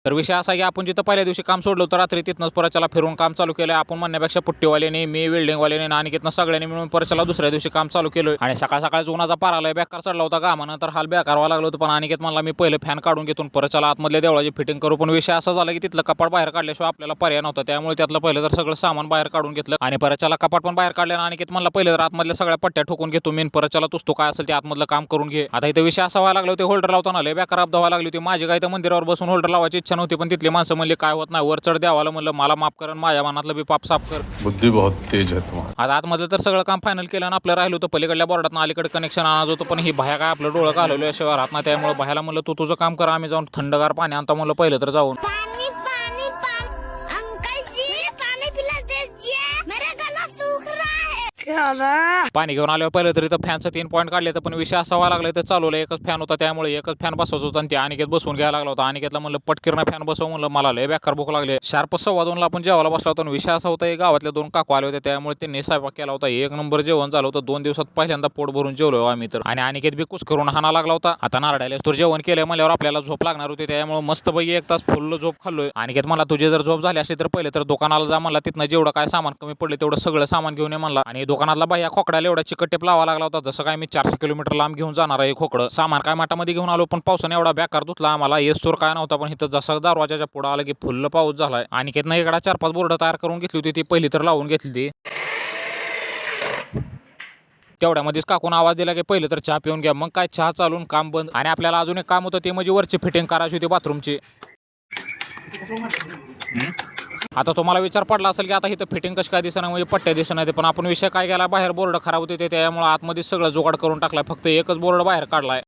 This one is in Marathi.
तर विषय असा की आपण जिथं पहिल्या दिवशी काम सोडलं होतं रात्री तिथनंच परचला फिरून काम चालू केलं. आपण म्हणण्यापेक्षा पुट्टीवाल्याने मी वेल्डिंगवाल्याने आणि अनिकेतनं सगळ्यांनी मिळून परचला दुसऱ्या दिवशी काम चालू केलं. आणि सकाळ सकाळच उन्हाचा पारा लय बेकार चढला होता घामानं, तर हाल बेकारवा लागलो होतं. पण अनिकेत म्हणला मी पहिलं फॅन काढून घेतो परचला आतमधल्या देवळाची फिटिंग करू. पण विषय असा झाला की तिथलं कपाट बाहेर काढल्याशिवाय आपल्याला पर्याय नव्हता. त्यामुळे त्यातलं पहिलं तर सगळं सामान बाहेर काढून घेतलं आणि परचला कपाट पण बाहेर काढलं. आणि अनिकेत म्हणला पहिलं तर आतमधल्या सगळ्या पट्ट्या ठोकून घेतो मेन परचला तुझतो काय असेल ते आतमधलं काम करून घे. आता इथे विषय असा व्हायला लागला होते होल्डर लावताना लय बेकार अपघात व्हायला लागली होती. माझी काय तर मंदिरावर बसून होल्डर लावायची इच्छा नव्हती, पण तिथली माणसं म्हणले काय होत नाही वर चढ द्यावाला. म्हणलं मला माफ कर, माझ्या मनातलं बी पाप साफ कर. बुद्धी बहुत तेज है तुम्हारी. आता आतमध्ये तर सगळं काम फायनल केलं आणि आपलं राहिलं होतं पलीकडल्या बोर्डात अलीकडे कनेक्शन आणायचं होतं. पण ही बाह्या काय आपलं डोळं घालवलं शिवाय राहत नाही. त्यामुळे बाह्याला म्हणलं तू तुझं काम कर, आम्ही जाऊन थंडगार पाणी आणता म्हणलं पहिलं तर जाऊन. पाणी घेऊन आल्यावर पहिलं तरी तर फॅनचं 3 पॉईंट काढले तर पण विषय असा व्हायला लागला तर चालवलं एकच फॅन होता त्यामुळे एकच फॅन बसवायचा होता आणि ते अनिकेत बसवून घ्यायला लागला होता. अनिकेतला म्हणलं पटकीरनं फॅन बसव म्हणलं, मला लय बेकार भूक लागले. शार्प 2:15ला आपण जेवायला बसला होता. विषय असा होता गावातले 2 काकू आले होते त्यामुळे त्यांनी स्वयंपाक केला होता. 1 नंबर जेवण झालं होतं. 2 दिवसात पहिल्यांदा पोट भरून जेवलो आम्ही तर. आणि अनिकेत बी कुस करून हाना लागला होता. आता नारडायला तर जेवण केलं म्हणल्यावर आपल्याला झोप लागणार होती त्यामुळे मस्त पैकी 1 तास फुल्ल झोप खाल्लोय. अनिकेत मला तुझे जर झोप झाली असली तर पहिले तर दुकानाला जा म्हणला, तिथनं जेवढं काय सामान कमी पडले तेवढं सगळं सामान घेऊन ये म्हणला. आणि दुकानातला बाया खोकड्याला एवढा चिकट टेप लावा लागला होता जसं काय मी 400 किलोमीटर लांब घेऊन जाणार आहे खोकडं. सामान काय माटामध्ये घेऊन आलो पण पावसाने एवढा बेकार धुतला आम्हाला. येसोर काय नव्हता पण इथं जसा दरवाजाच्या पुढे आला की फुल्ल पाऊस झालाय. अनिकेतनं इकडा 4-5 बोर्ड तयार करून घेतली होती ती पहिली तर लावून घेतली ती. तेवढ्यामध्येच काकून आवाज दिला की पहिलं तर चहा पिऊन घ्या. मग काय चहा चालून काम बंद. आणि आपल्याला अजून एक काम होतं ते म्हणजे वरची फिटिंग करायची होती बाथरूमची. आता तुम्हाला विचार पडला असेल की आता इथं फिटिंग कशी काय दिसणार म्हणजे पट्ट्या दिसणार. पण आपण विषय काय केला बाहेर बोर्ड खराब होते त्यामुळे आतमध्ये सगळं जुगाड करून टाकलाय. फक्त एकच बोर्ड बाहेर काढलाय.